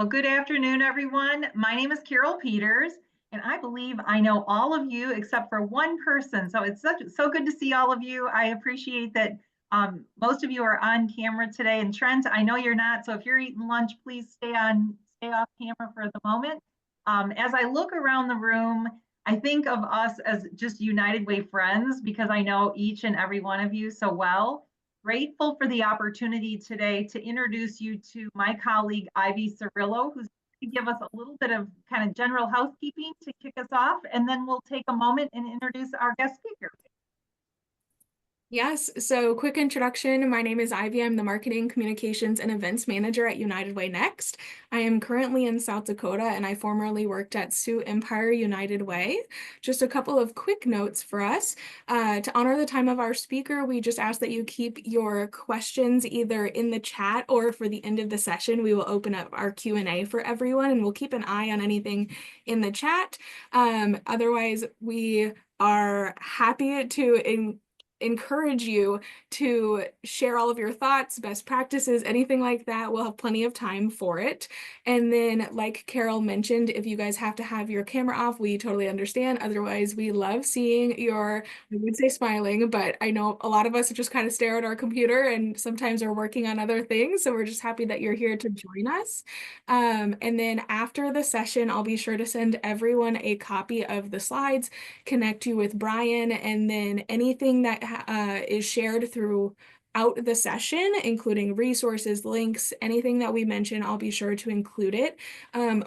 Well, good afternoon, everyone. My name is Carole Peters, and I believe I know all of you except for one person. So it's so good to see all of you. I appreciate that most of you are on camera today. And Trent, I know you're not. So if you're eating lunch, please stay off camera for the moment. As I look around the room, I think of us as just United Way friends because I know each and every one of you so well. Grateful for the opportunity today to introduce you to my colleague, Ivy Cirillo, who's going to give us a little bit of kind of general housekeeping to kick us off, and then we'll take a moment and introduce our guest speaker. Yes, so quick introduction. My name is Ivy. I'm the Marketing, Communications, and Events Manager at United Way Next. I am currently in South Dakota, and I formerly worked at Sioux Empire United Way. Just a couple of quick notes for us. To honor the time of our speaker, we just ask that you keep your questions either in the chat or for the end of the session, we will open up our Q&A for everyone, and we'll keep an eye on anything in the chat. Otherwise, we are happy to encourage you to share all of your thoughts, best practices, anything like that. We'll have plenty of time for it. And then, like Carole mentioned, if you guys have to have your camera off, we totally understand. Otherwise, we love seeing I would say smiling, but I know a lot of us just kind of stare at our computer and sometimes are working on other things. So we're just happy that you're here to join us. And then after the session, I'll be sure to send everyone a copy of the slides, connect you with Brian, and then anything that is shared throughout the session, including resources, links, anything that we mention, I'll be sure to include it.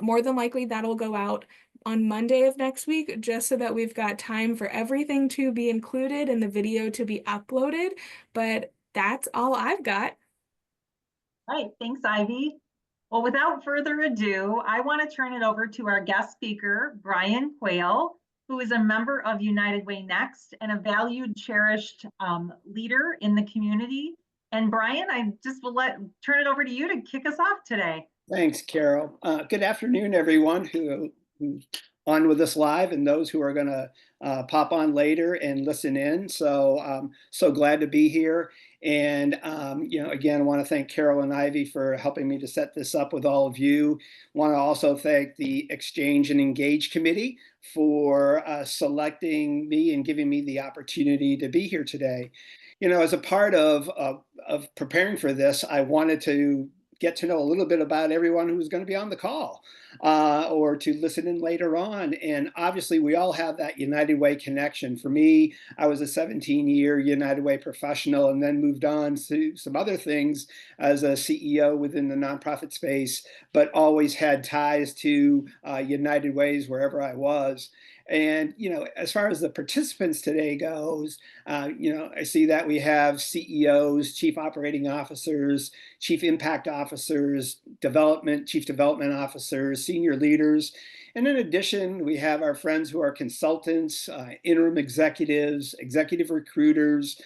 More than likely, that'll go out on Monday of next week, just so that we've got time for everything to be included and the video to be uploaded. But that's all I've got. All right, thanks, Ivy. Well, without further ado, I want to turn it over to our guest speaker, Brian Quail, who is a member of United Way Next and a valued, cherished leader in the community. And Brian, I just will turn it over to you to kick us off today. Thanks, Carole. Good afternoon, everyone who's on with us live and those who are going to pop on later and listen in. So glad to be here. And, again, I want to thank Carole and Ivy for helping me to set this up with all of you. Want to also thank the Exchange and Engage Committee for selecting me and giving me the opportunity to be here today. As a part of preparing for this, I wanted to get to know a little bit about everyone who's going to be on the call or to listen in later on. And obviously, we all have that United Way connection. For me, I was a 17-year United Way professional and then moved on to some other things as a CEO within the nonprofit space, but always had ties to United Ways wherever I was. And, as far as the participants today goes, I see that we have CEOs, chief operating officers, chief impact officers, chief development officers, senior leaders. And in addition, we have our friends who are consultants, interim executives, executive recruiters,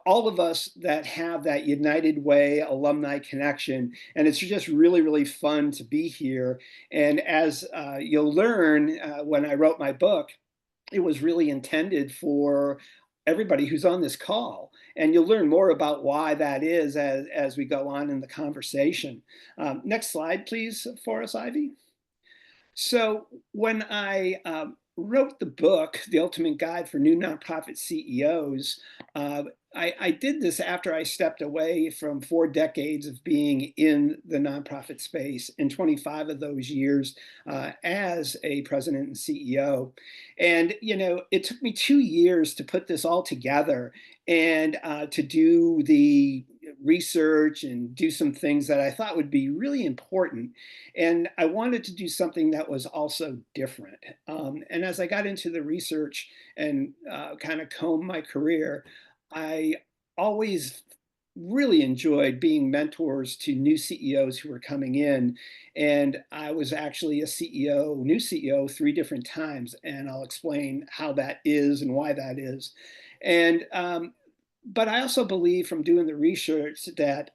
all of us that have that United Way alumni connection. And it's just really, really fun to be here. And as you'll learn when I wrote my book, it was really intended for everybody who's on this call. And you'll learn more about why that is as we go on in the conversation. Next slide, please, for us, Ivy. So when I wrote the book, The Ultimate Guide for New Nonprofit CEOs, I did this after I stepped away from 4 decades of being in the nonprofit space and 25 of those years as a president and CEO. And, it took me 2 years to put this all together and to do the research and do some things that I thought would be really important. And I wanted to do something that was also different. And as I got into the research and kind of combed my career, I always really enjoyed being mentors to new CEOs who were coming in. And I was actually new CEO 3 different times. And I'll explain how that is and why that is. And but I also believe from doing the research that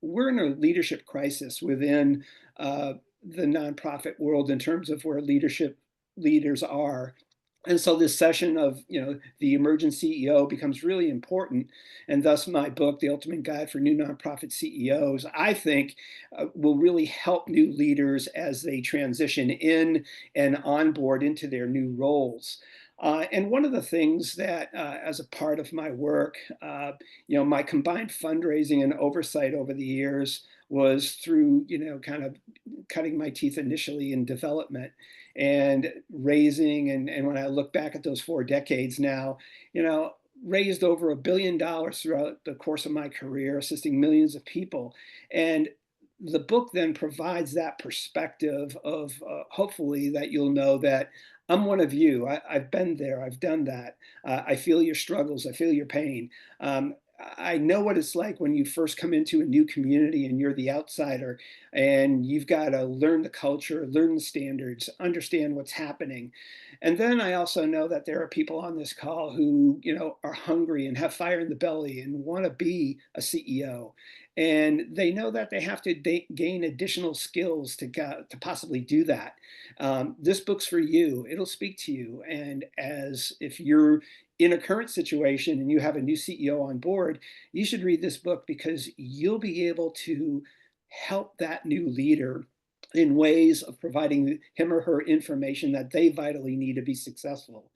we're in a leadership crisis within the nonprofit world in terms of where leaders are. And so this session of, the emergent CEO becomes really important. And thus my book, The Ultimate Guide for New Nonprofit CEOs, I think will really help new leaders as they transition in and onboard into their new roles. And one of the things that, as a part of my work, my combined fundraising and oversight over the years was through, kind of cutting my teeth initially in development and raising. And when I look back at those 4 decades now, raised over $1 billion throughout the course of my career, assisting millions of people. And the book then provides that perspective of hopefully that you'll know that I'm one of you. I've been there. I've done that. I feel your struggles. I feel your pain. I know what it's like when you first come into a new community and you're the outsider and you've got to learn the culture, learn the standards, understand what's happening. And then I also know that there are people on this call who, are hungry and have fire in the belly and want to be a CEO. And they know that they have to gain additional skills to possibly do that. This book's for you. It'll speak to you. And as if you're in a current situation and you have a new CEO on board, you should read this book because you'll be able to help that new leader in ways of providing him or her information that they vitally need to be successful.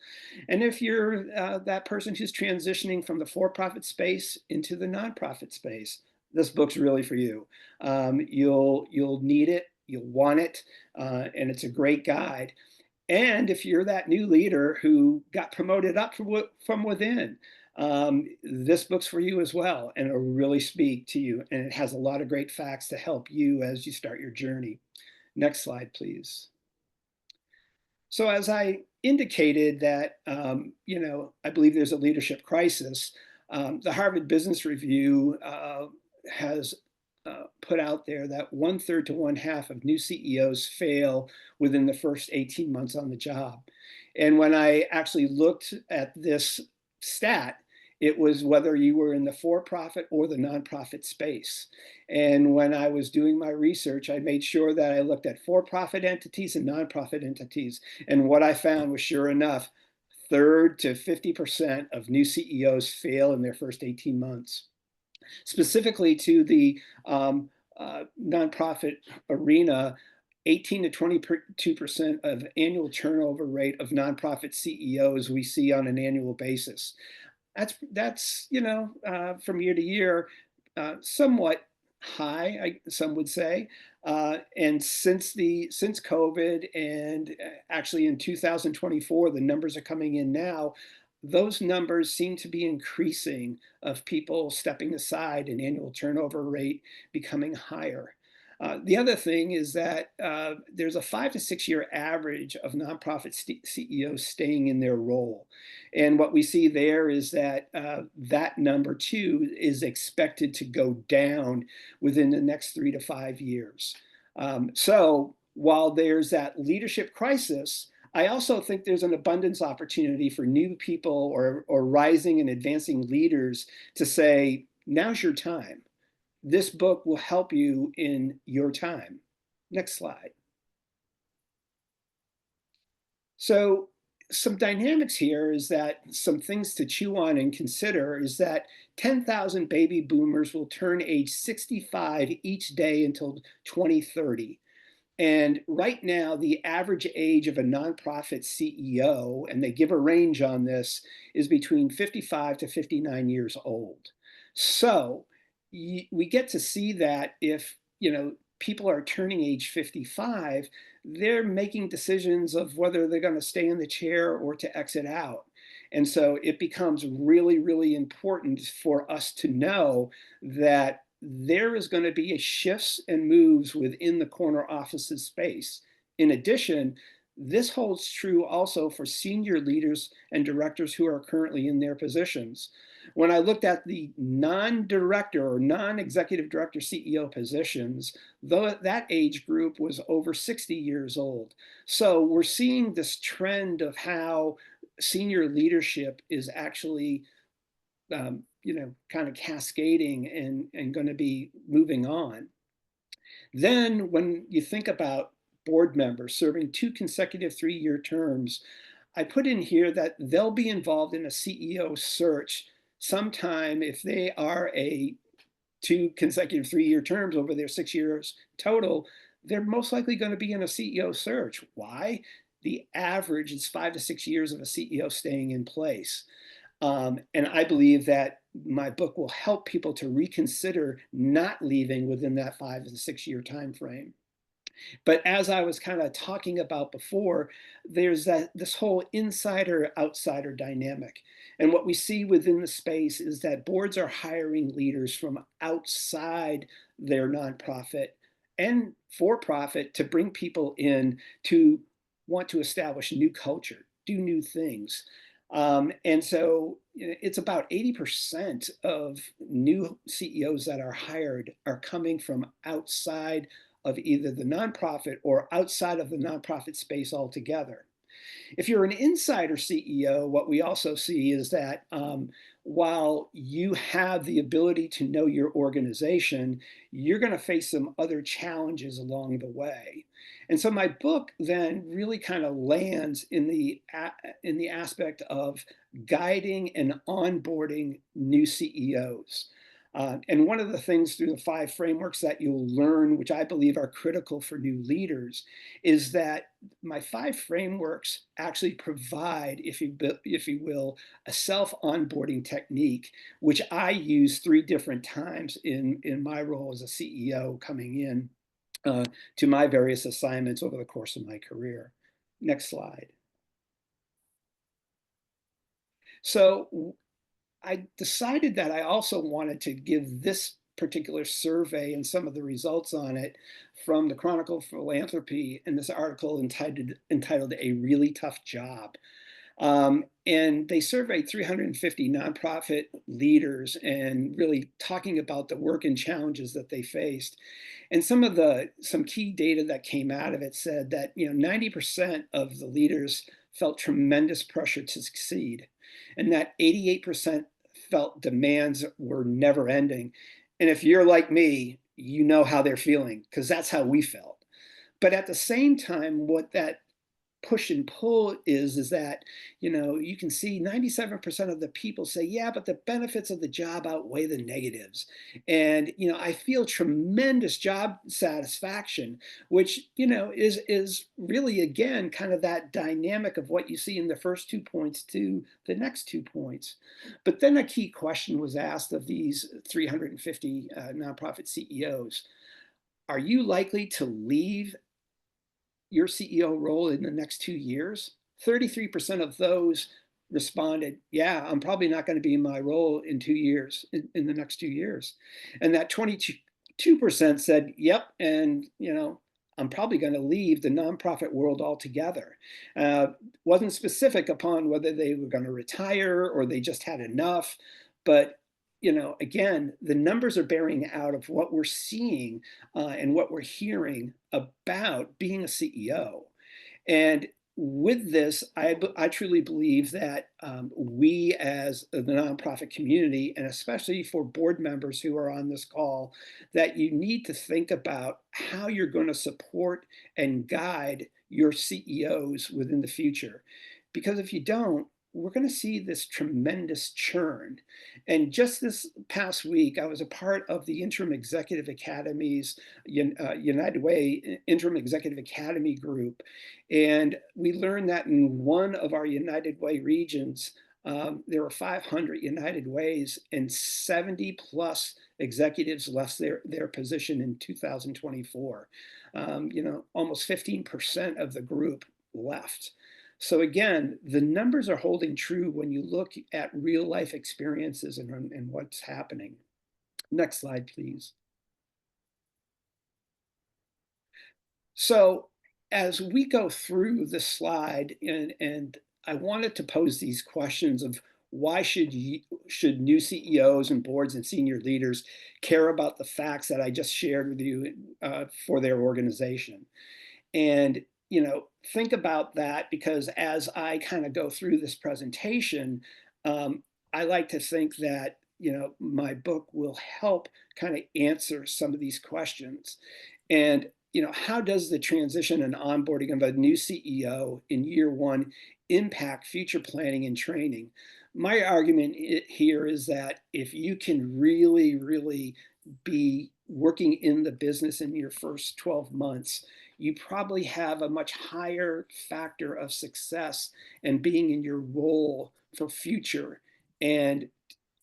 And if you're that person who's transitioning from the for-profit space into the nonprofit space, this book's really for you. You'll need it, you'll want it, and it's a great guide. And if you're that new leader who got promoted up from within, this book's for you as well, and it'll really speak to you. And it has a lot of great facts to help you as you start your journey. Next slide, please. So as I indicated that, I believe there's a leadership crisis, the Harvard Business Review has put out there that 1/3 to 1/2 of new CEOs fail within the first 18 months on the job. And when I actually looked at this stat, it was whether you were in the for-profit or the nonprofit space. And when I was doing my research, I made sure that I looked at for-profit entities and nonprofit entities. And what I found was, sure enough, 1/3 to 50% of new CEOs fail in their first 18 months. Specifically to the nonprofit arena, 18 to 22% of annual turnover rate of nonprofit CEOs we see on an annual basis. That's from year to year, somewhat high, some would say. And since COVID and actually in 2024, the numbers are coming in now. Those numbers seem to be increasing of people stepping aside and annual turnover rate becoming higher. The other thing is that there's a 5 to 6 year average of nonprofit CEOs staying in their role. And what we see there is that that number too is expected to go down within the next 3 to 5 years. So while there's that leadership crisis, I also think there's an abundance opportunity for new people or rising and advancing leaders to say, now's your time. This book will help you in your time. Next slide. So some dynamics here is that some things to chew on and consider is that 10,000 baby boomers will turn age 65 each day until 2030. And right now, the average age of a nonprofit CEO, and they give a range on this, is between 55 to 59 years old. So we get to see that if people are turning age 55, they're making decisions of whether they're going to stay in the chair or to exit out. And so it becomes really, really important for us to know that there is going to be shifts and moves within the corner office's space. In addition, this holds true also for senior leaders and directors who are currently in their positions. When I looked at the non-director or non-executive director CEO positions, though that age group was over 60 years old. So we're seeing this trend of how senior leadership is actually kind of cascading and going to be moving on. Then when you think about board members serving 2 consecutive 3-year terms, I put in here that they'll be involved in a CEO search sometime if they are a 2 consecutive 3-year terms over their 6 years total. They're most likely going to be in a CEO search. Why? The average is 5 to 6 years of a CEO staying in place. And I believe that my book will help people to reconsider not leaving within that 5 to 6 year time frame. But as I was kind of talking about before, there's this whole insider outsider dynamic. And what we see within the space is that boards are hiring leaders from outside their nonprofit and for profit to bring people in to want to establish new culture, do new things. And so it's about 80% of new CEOs that are hired are coming from outside of either the nonprofit or outside of the nonprofit space altogether. If you're an insider CEO, what we also see is that while you have the ability to know your organization, you're going to face some other challenges along the way. And so my book then really kind of lands in the aspect of guiding and onboarding new CEOs. And one of the things through the 5 frameworks that you'll learn, which I believe are critical for new leaders, is that my 5 frameworks actually provide, if you will, a self-onboarding technique, which I use 3 different times in my role as a CEO coming in to my various assignments over the course of my career. Next slide. So I decided that I also wanted to give this particular survey and some of the results on it from the Chronicle of Philanthropy in this article entitled A Really Tough Job. And they surveyed 350 nonprofit leaders and really talking about the work and challenges that they faced. And some key data that came out of it said that 90% of the leaders felt tremendous pressure to succeed, and that 88% felt demands were never ending. And if you're like me, you know how they're feeling, because that's how we felt. But at the same time, what that push and pull is that you can see 97% of the people say, yeah, but the benefits of the job outweigh the negatives. And I feel tremendous job satisfaction, which is really, again, kind of that dynamic of what you see in the first 2 points to the next 2 points. But then a key question was asked of these 350 nonprofit CEOs: are you likely to leave your CEO role in the next 2 years? 33% of those responded, yeah, I'm probably not going to be in my role in 2 years, in the next 2 years. And that 22% said, yep, and I'm probably going to leave the nonprofit world altogether. Wasn't specific upon whether they were going to retire or they just had enough, but again, the numbers are bearing out of what we're seeing and what we're hearing about being a CEO. And with this, I truly believe that we as the nonprofit community, and especially for board members who are on this call, that you need to think about how you're going to support and guide your CEOs within the future. Because if you don't, we're going to see this tremendous churn. And just this past week, I was a part of the Interim Executive Academy's United Way Interim Executive Academy group. And we learned that in one of our United Way regions, there were 500 United Ways, and 70 plus executives left their position in 2024. Almost 15% of the group left. So again, the numbers are holding true when you look at real life experiences and what's happening. Next slide, please. So as we go through this slide, and I wanted to pose these questions of why should new CEOs and boards and senior leaders care about the facts that I just shared with you for their organization? And think about that, because as I kind of go through this presentation, I like to think that my book will help kind of answer some of these questions. And how does the transition and onboarding of a new CEO in year one impact future planning and training? My argument here is that if you can really, really be working in the business in your first 12 months, you probably have a much higher factor of success and being in your role for future. And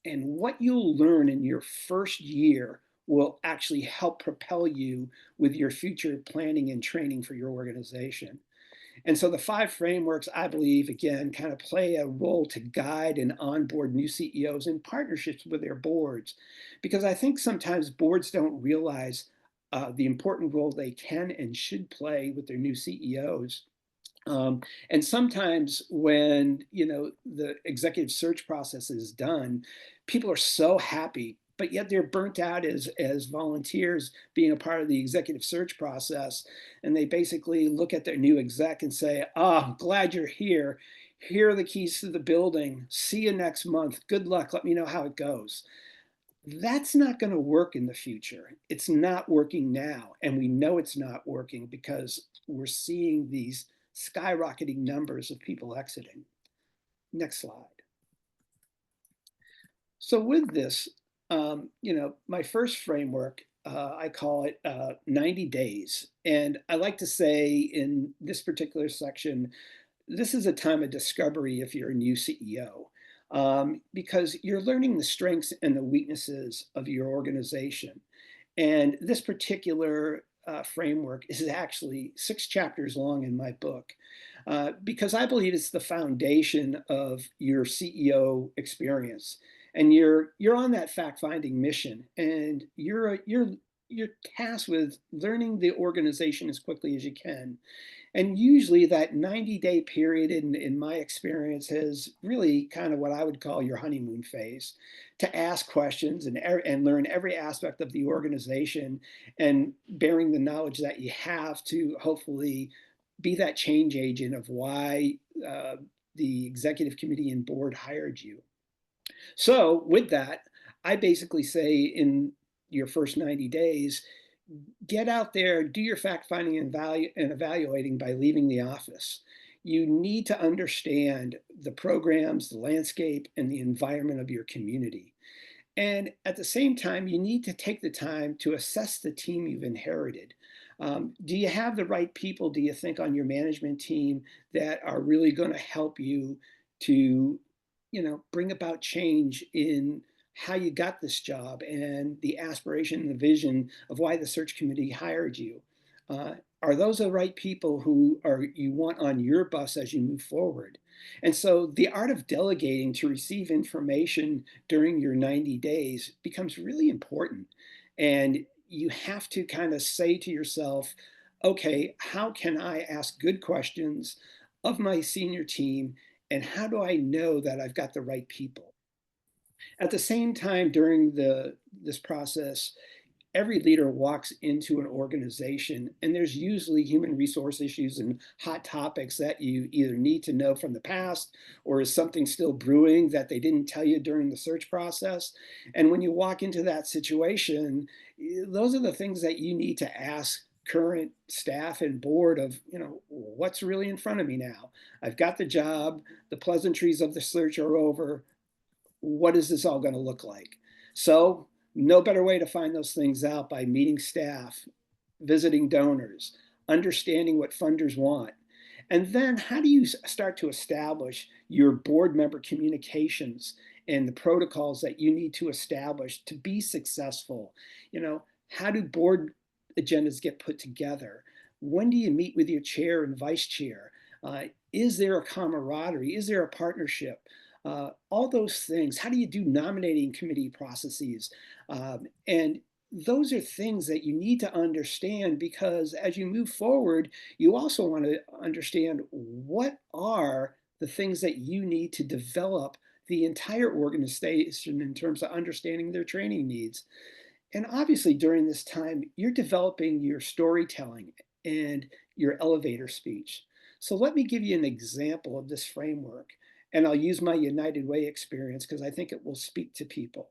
what you'll learn in your first year will actually help propel you with your future planning and training for your organization. And so the five frameworks, I believe, again, kind of play a role to guide and onboard new CEOs in partnerships with their boards. Because I think sometimes boards don't realize the important role they can and should play with their new CEOs. And sometimes when the executive search process is done, people are so happy, but yet they're burnt out as volunteers being a part of the executive search process. And they basically look at their new exec and say, "Oh, glad you're here. Here are the keys to the building. See you next month. Good luck. Let me know how it goes." That's not going to work in the future. It's not working now. And we know it's not working because we're seeing these skyrocketing numbers of people exiting. Next slide. So with this, my first framework, I call it 90 days. And I like to say in this particular section, this is a time of discovery if you're a new CEO, because you're learning the strengths and the weaknesses of your organization. And this particular framework is actually 6 chapters long in my book, because I believe it's the foundation of your CEO experience. And you're on that fact-finding mission, and you're tasked with learning the organization as quickly as you can. And usually that 90-day period in my experience is really kind of what I would call your honeymoon phase, to ask questions and learn every aspect of the organization, and bearing the knowledge that you have to hopefully be that change agent of why the executive committee and board hired you. So with that, I basically say in your first 90 days, get out there, do your fact finding and evaluating by leaving the office. You need to understand the programs, the landscape, and the environment of your community. And at the same time, you need to take the time to assess the team you've inherited. Do you have the right people, do you think, on your management team that are really going to help you to, bring about change in how you got this job and the aspiration and the vision of why the search committee hired you? Are those the right people who you want on your bus as you move forward? And so the art of delegating to receive information during your 90 days becomes really important. And you have to kind of say to yourself, okay, how can I ask good questions of my senior team? And how do I know that I've got the right people? At the same time, during this process, every leader walks into an organization, and there's usually human resource issues and hot topics that you either need to know from the past, or is something still brewing that they didn't tell you during the search process. And when you walk into that situation, those are the things that you need to ask current staff and board of, what's really in front of me now? I've got the job, the pleasantries of the search are over. What is this all going to look like? So no better way to find those things out by meeting staff, visiting donors, understanding what funders want. And then how do you start to establish your board member communications and the protocols that you need to establish to be successful? How do board agendas get put together? When do you meet with your chair and vice chair? Is there a camaraderie? Is there a partnership? All those things. How do you do nominating committee processes? And those are things that you need to understand, because as you move forward, you also want to understand what are the things that you need to develop the entire organization in terms of understanding their training needs. And obviously, during this time, you're developing your storytelling and your elevator speech. So let me give you an example of this framework. And I'll use my United Way experience because I think it will speak to people.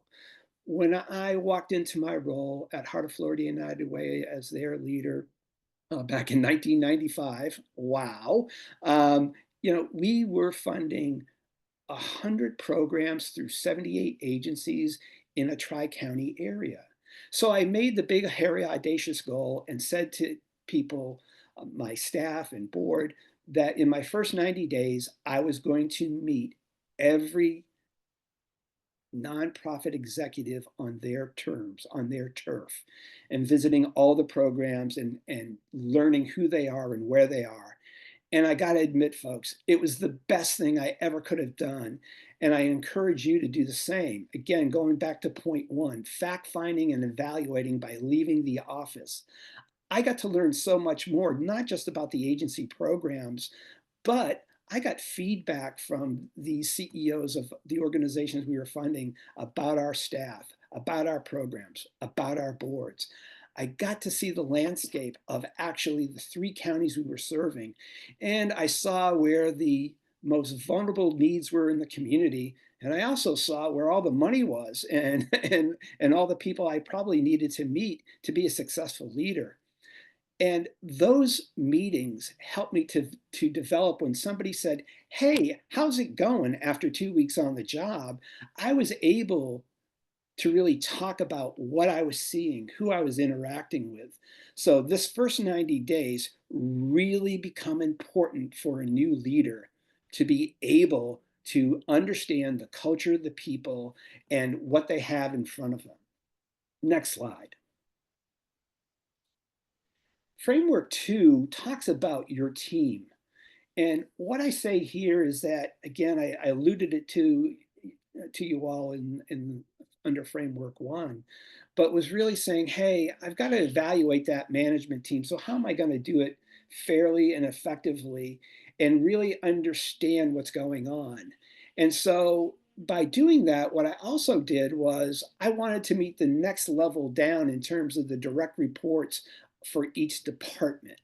When I walked into my role at Heart of Florida United Way as their leader, back in 1995. Wow. We were funding 100 programs through 78 agencies in a tri-county area. So I made the big, hairy, audacious goal and said to people, my staff and board, that in my first 90 days, I was going to meet every nonprofit executive on their terms, on their turf, and visiting all the programs and learning who they are and where they are. And I got to admit, folks, it was the best thing I ever could have done. And I encourage you to do the same. Again, going back to point one, fact finding and evaluating by leaving the office. I got to learn so much more, not just about the agency programs, but I got feedback from the CEOs of the organizations we were funding about our staff, about our programs, about our boards. I got to see the landscape of actually the 3 counties we were serving. And I saw where the most vulnerable needs were in the community. And I also saw where all the money was and all the people I probably needed to meet to be a successful leader. And those meetings helped me to develop when somebody said, hey, how's it going after 2 weeks on the job? I was able to really talk about what I was seeing, who I was interacting with. So this first 90 days really become important for a new leader to be able to understand the culture of the people and what they have in front of them. Next slide. Framework 2 talks about your team. And what I say here is that, again, I alluded it to you all in under framework 1, but was really saying, hey, I've got to evaluate that management team. So how am I going to do it fairly and effectively and really understand what's going on? And so by doing that, what I also did was I wanted to meet the next level down in terms of the direct reports for each department.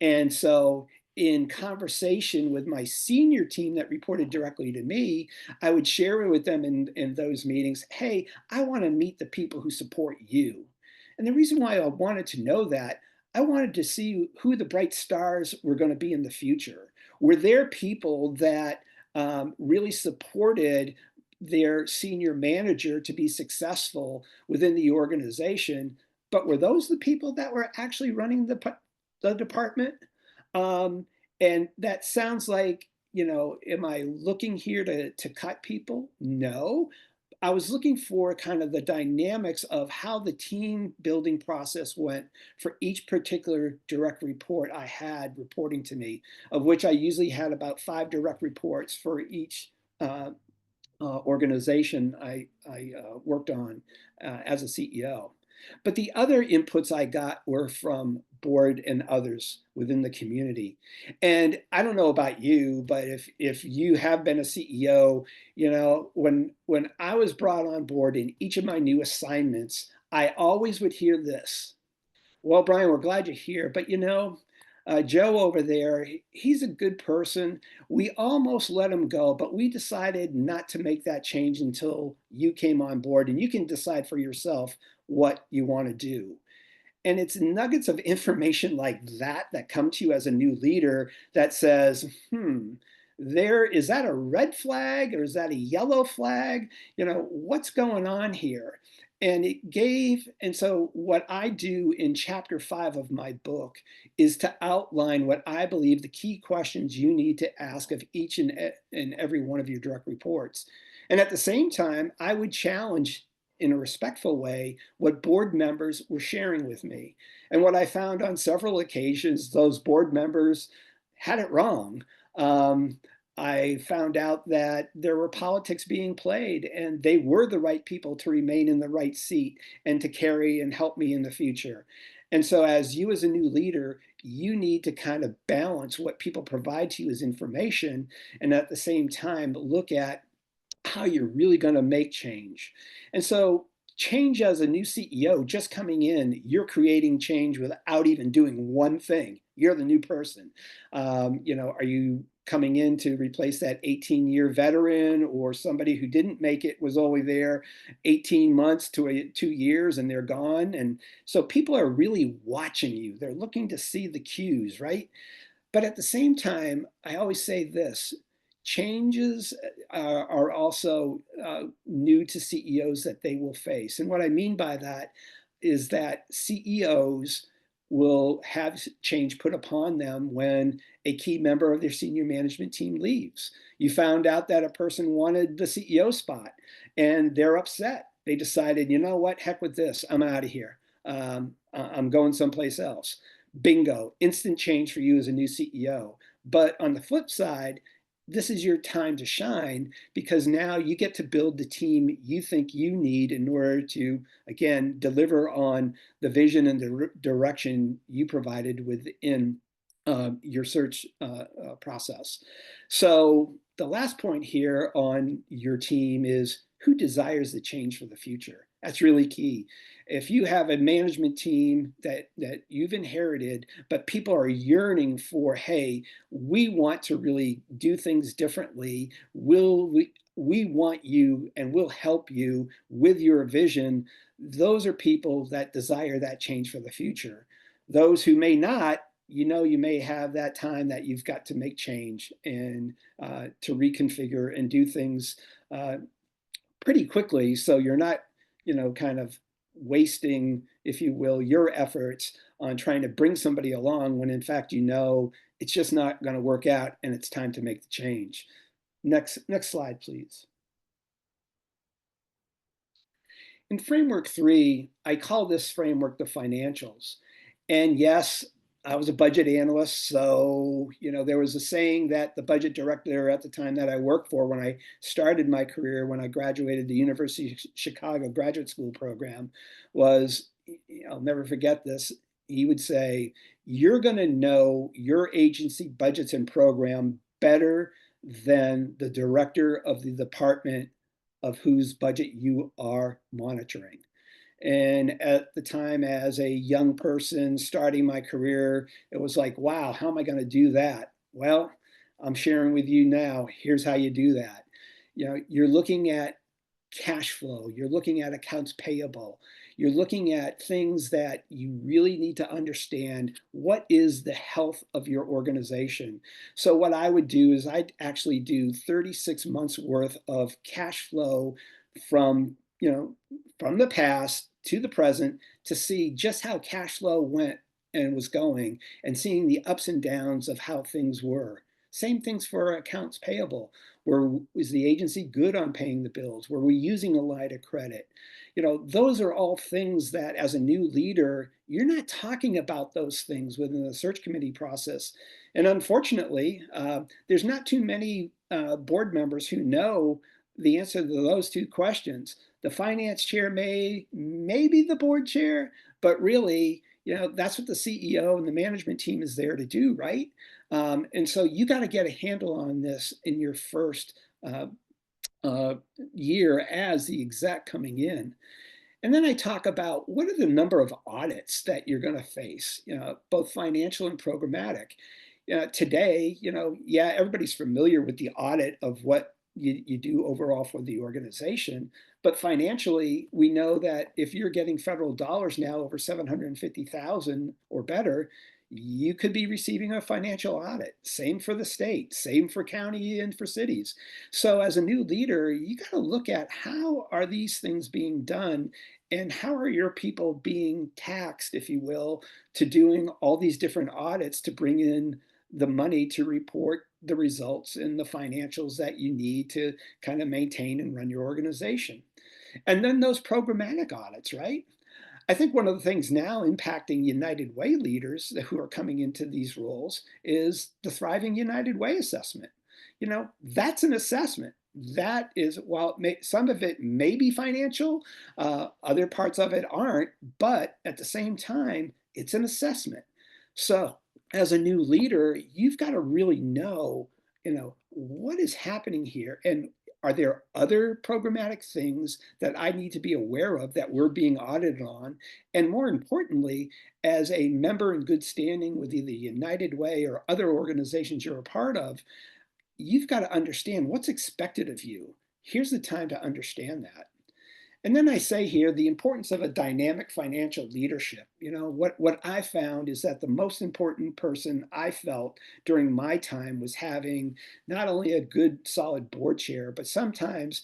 And so in conversation with my senior team that reported directly to me, I would share with them in those meetings, hey, I want to meet the people who support you. And the reason why I wanted to know that, I wanted to see who the bright stars were going to be in the future. Were there people that really supported their senior manager to be successful within the organization? But were those the people that were actually running the department? And that sounds like, am I looking here to cut people? No. I was looking for kind of the dynamics of how the team building process went for each particular direct report I had reporting to me, of which I usually had about 5 direct reports for each organization I worked on as a CEO. But the other inputs I got were from board and others within the community. And I don't know about you, but if you have been a CEO, when I was brought on board in each of my new assignments, I always would hear this. Well, Brian, we're glad you're here, but Joe over there, he's a good person. We almost let him go, but we decided not to make that change until you came on board, and you can decide for yourself what you want to do. And it's nuggets of information like that come to you as a new leader that says, is that a red flag or is that a yellow flag? What's going on here? And so what I do in chapter 5 of my book is to outline what I believe the key questions you need to ask of each and every one of your direct reports. And at the same time, I would challenge in a respectful way what board members were sharing with me. And what I found on several occasions, those board members had it wrong. I found out that there were politics being played and they were the right people to remain in the right seat and to carry and help me in the future. And so as you as a new leader, you need to kind of balance what people provide to you as information and at the same time look at how you're really going to make change. And so change as a new CEO, just coming in, you're creating change without even doing one thing. You're the new person. Are you coming in to replace that 18-year veteran, or somebody who didn't make it, was only there 18 months to 2 years and they're gone. And so people are really watching you. They're looking to see the cues, right? But at the same time, I always say this: changes are also new to CEOs that they will face. And what I mean by that is that CEOs will have change put upon them when a key member of their senior management team leaves. You found out that a person wanted the CEO spot and they're upset. They decided, you know what, heck with this, I'm out of here. I'm going someplace else. Bingo, instant change for you as a new CEO. But on the flip side, this is your time to shine, because now you get to build the team you think you need in order to, again, deliver on the vision and the direction you provided within your search process. So the last point here on your team is, who desires the change for the future? That's really key. If you have a management team that you've inherited, but people are yearning for, hey, we want to really do things differently, we want you and we'll help you with your vision, those are people that desire that change for the future. Those who may not, you may have that time that you've got to make change and to reconfigure and do things pretty quickly, so you're not, kind of wasting, if you will, your efforts on trying to bring somebody along when in fact it's just not going to work out and it's time to make the change. Next slide, please. In framework 3, I call this framework the financials. And yes, I was a budget analyst, so there was a saying that the budget director at the time that I worked for, when I started my career, when I graduated the University of Chicago graduate school program, was, I'll never forget this. He would say, "You're going to know your agency budgets and program better than the director of the department of whose budget you are monitoring." And at the time, as a young person starting my career, it was like, wow, how am I going to do that? Well, I'm sharing with you now, here's how you do that. You're looking at cash flow, you're looking at accounts payable, you're looking at things that you really need to understand. What is the health of your organization? So what I would do is I'd actually do 36 months worth of cash flow from from the past to the present, to see just how cash flow went and was going, and seeing the ups and downs of how things were. Same things for accounts payable. Was the agency good on paying the bills? Were we using a line of credit? Those are all things that as a new leader, you're not talking about those things within the search committee process. And unfortunately, there's not too many board members who know the answer to those two questions. The finance chair may be the board chair, but really, that's what the CEO and the management team is there to do, right? And so you got to get a handle on this in your first year as the exec coming in. And then I talk about what are the number of audits that you're going to face, both financial and programmatic. Today, yeah, everybody's familiar with the audit of what you do overall for the organization. But financially, we know that if you're getting federal dollars now over $750,000 or better, you could be receiving a financial audit. Same for the state, same for county and for cities. So as a new leader, you got to look at, how are these things being done, and how are your people being taxed, if you will, to doing all these different audits to bring in the money to report the results and the financials that you need to kind of maintain and run your organization. And then those programmatic audits, right? I think one of the things now impacting United Way leaders who are coming into these roles is the Thriving United Way assessment. That's an assessment. That is, while some of it may be financial, other parts of it aren't, but at the same time, it's an assessment. So as a new leader, you've got to really know, what is happening here, and are there other programmatic things that I need to be aware of that we're being audited on? And more importantly, as a member in good standing with either United Way or other organizations you're a part of, you've got to understand what's expected of you. Here's the time to understand that. And then I say here the importance of a dynamic financial leadership. What I found is that the most important person I felt during my time was having not only a good solid board chair, but sometimes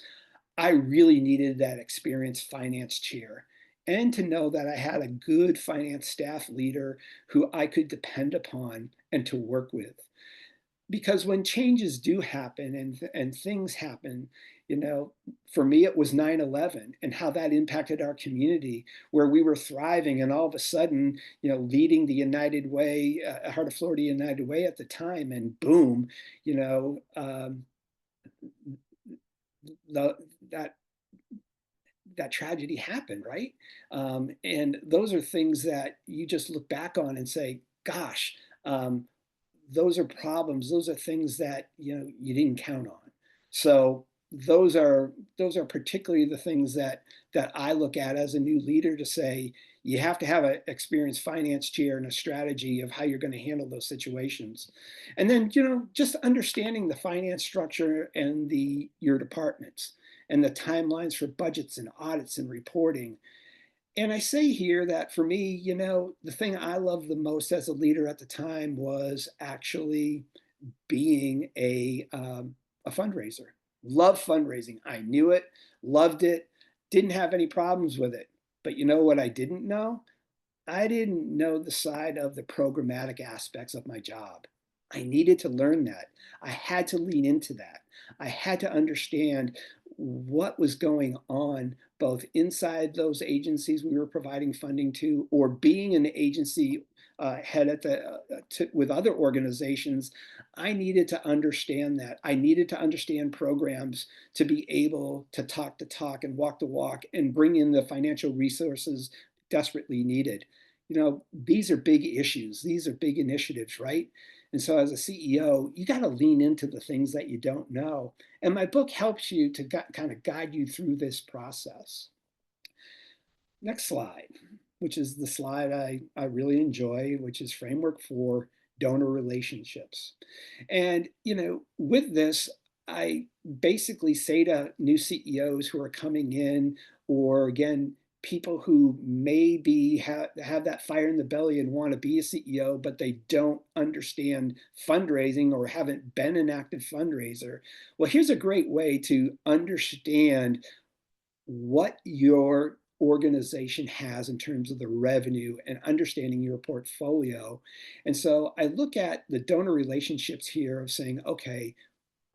I really needed that experienced finance chair, and to know that I had a good finance staff leader who I could depend upon and to work with. Because when changes do happen and things happen, for me it was 9/11 and how that impacted our community, where we were thriving, and all of a sudden, leading the United Way, Heart of Florida United Way at the time, and boom, you know, the, that that tragedy happened, right? And those are things that you just look back on and say, gosh, those are problems. Those are things that you didn't count on. So those are particularly the things that I look at as a new leader, to say you have to have an experienced finance chair and a strategy of how you're going to handle those situations. And then just understanding the finance structure and your departments and the timelines for budgets and audits and reporting. And I say here that for me, the thing I loved the most as a leader at the time was actually being a fundraiser. Love fundraising. I knew it, loved it, didn't have any problems with it. But you know what I didn't know? I didn't know the side of the programmatic aspects of my job. I needed to learn that. I had to lean into that. I had to understand what was going on both inside those agencies we were providing funding to, or being an agency head with other organizations. I needed to understand that. I needed to understand programs to be able to talk the talk and walk the walk and bring in the financial resources desperately needed. These are big issues. These are big initiatives, right? And so as a CEO, you got to lean into the things that you don't know. And my book helps you to kind of guide you through this process. Next slide, which is the slide I really enjoy, which is Framework for Donor Relationships. And, with this, I basically say to new CEOs who are coming in, or again, people who maybe have that fire in the belly and want to be a CEO, but they don't understand fundraising or haven't been an active fundraiser. Well, here's a great way to understand what your organization has in terms of the revenue and understanding your portfolio. And so I look at the donor relationships here of saying, okay,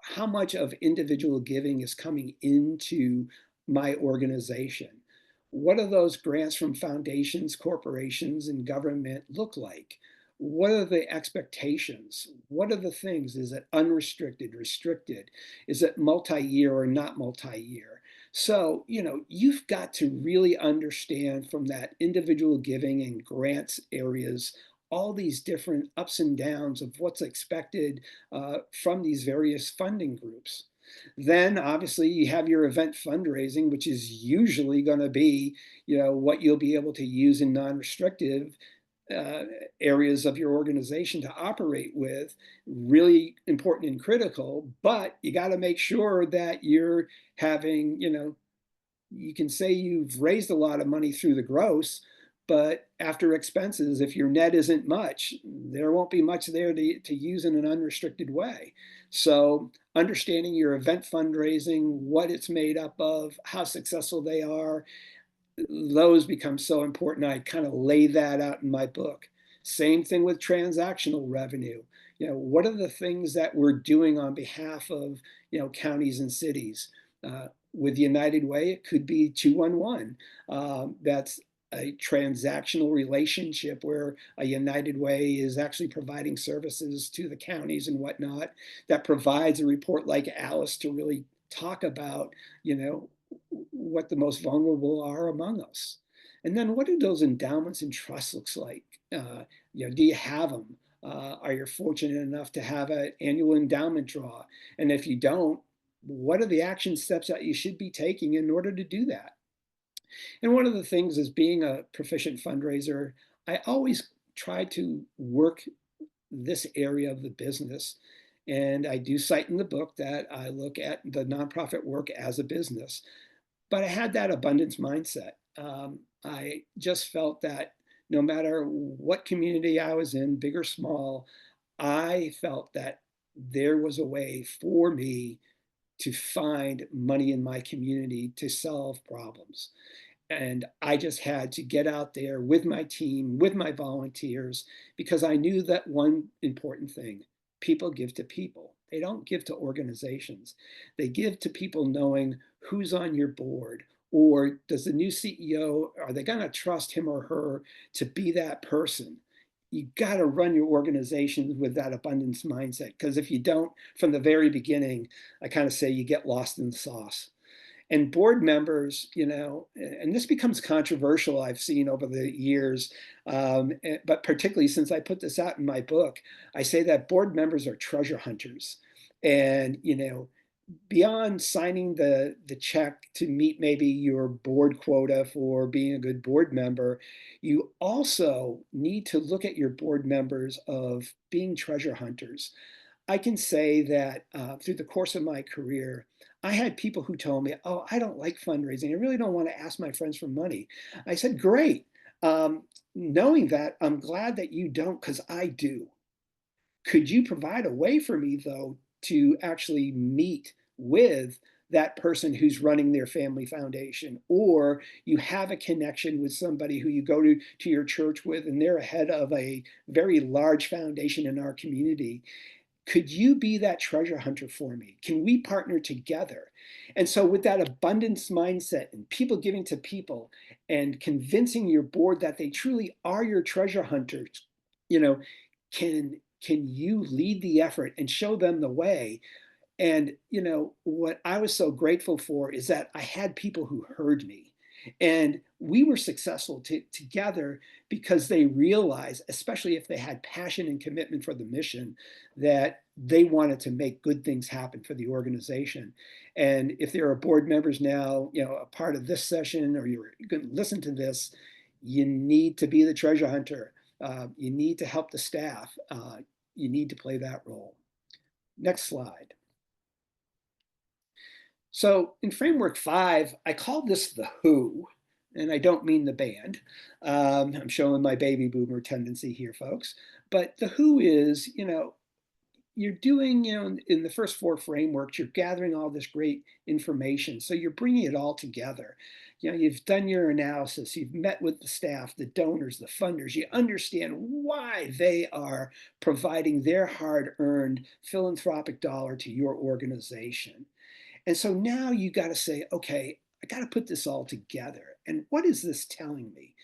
how much of individual giving is coming into my organization? What do those grants from foundations, corporations, and government look like? What are the expectations? What are the things? Is it unrestricted, restricted? Is it multi-year or not multi-year? So, you've got to really understand from that individual giving and grants areas all these different ups and downs of what's expected from these various funding groups. Then obviously you have your event fundraising, which is usually going to be, what you'll be able to use in non-restrictive uh, areas of your organization to operate with. Really important and critical, but you got to make sure that you're having, you can say you've raised a lot of money through the gross, but after expenses, if your net isn't much, there won't be much there to use in an unrestricted way. So understanding your event fundraising, what it's made up of, how successful they are, those become so important. I kind of lay that out in my book. Same thing with transactional revenue. What are the things that we're doing on behalf of, counties and cities? With United Way, it could be 211. That's a transactional relationship where a United Way is actually providing services to the counties and whatnot, that provides a report like Alice to really talk about, what the most vulnerable are among us. And then what do those endowments and trusts looks like? Do you have them? Are you fortunate enough to have an annual endowment draw? And if you don't, what are the action steps that you should be taking in order to do that? And one of the things is, being a proficient fundraiser, I always try to work this area of the business And I do cite in the book that I look at the nonprofit work as a business. But I had that abundance mindset. I just felt that no matter what community I was in, big or small, I felt that there was a way for me to find money in my community to solve problems. And I just had to get out there with my team, with my volunteers, because I knew that one important thing: people give to people. They don't give to organizations. They give to people knowing who's on your board, or does the new CEO, are they going to trust him or her to be that person? You got to run your organization with that abundance mindset, because if you don't from the very beginning, I kind of say you get lost in the sauce. And board members, and this becomes controversial, I've seen over the years, but particularly since I put this out in my book, I say that board members are treasure hunters. And, beyond signing the check to meet maybe your board quota for being a good board member, you also need to look at your board members of being treasure hunters. I can say that through the course of my career, I had people who told me, "Oh, I don't like fundraising. I really don't want to ask my friends for money." I said, "Great. Knowing that, I'm glad that you don't, because I do. Could you provide a way for me, though, to actually meet with that person who's running their family foundation, or you have a connection with somebody who you go to your church with, and they're ahead of a very large foundation in our community? Could you be that treasure hunter for me? Can we partner together?" And so, with that abundance mindset and people giving to people and convincing your board that they truly are your treasure hunters, you know, can you lead the effort and show them the way? And what I was so grateful for is that I had people who heard me, and we were successful together, because they realized, especially if they had passion and commitment for the mission, that they wanted to make good things happen for the organization. And if there are board members now, a part of this session, or you're going to listen to this, you need to be the treasure hunter. You need to help the staff. You need to play that role. Next slide. So in framework 5, I call this the who, and I don't mean the band. I'm showing my baby boomer tendency here, folks. But the who is, you're doing, in the first 4 frameworks, you're gathering all this great information. So you're bringing it all together. You've done your analysis, you've met with the staff, the donors, the funders, you understand why they are providing their hard-earned philanthropic dollar to your organization. And so now you got to say, okay, I got to put this all together. And what is this telling me?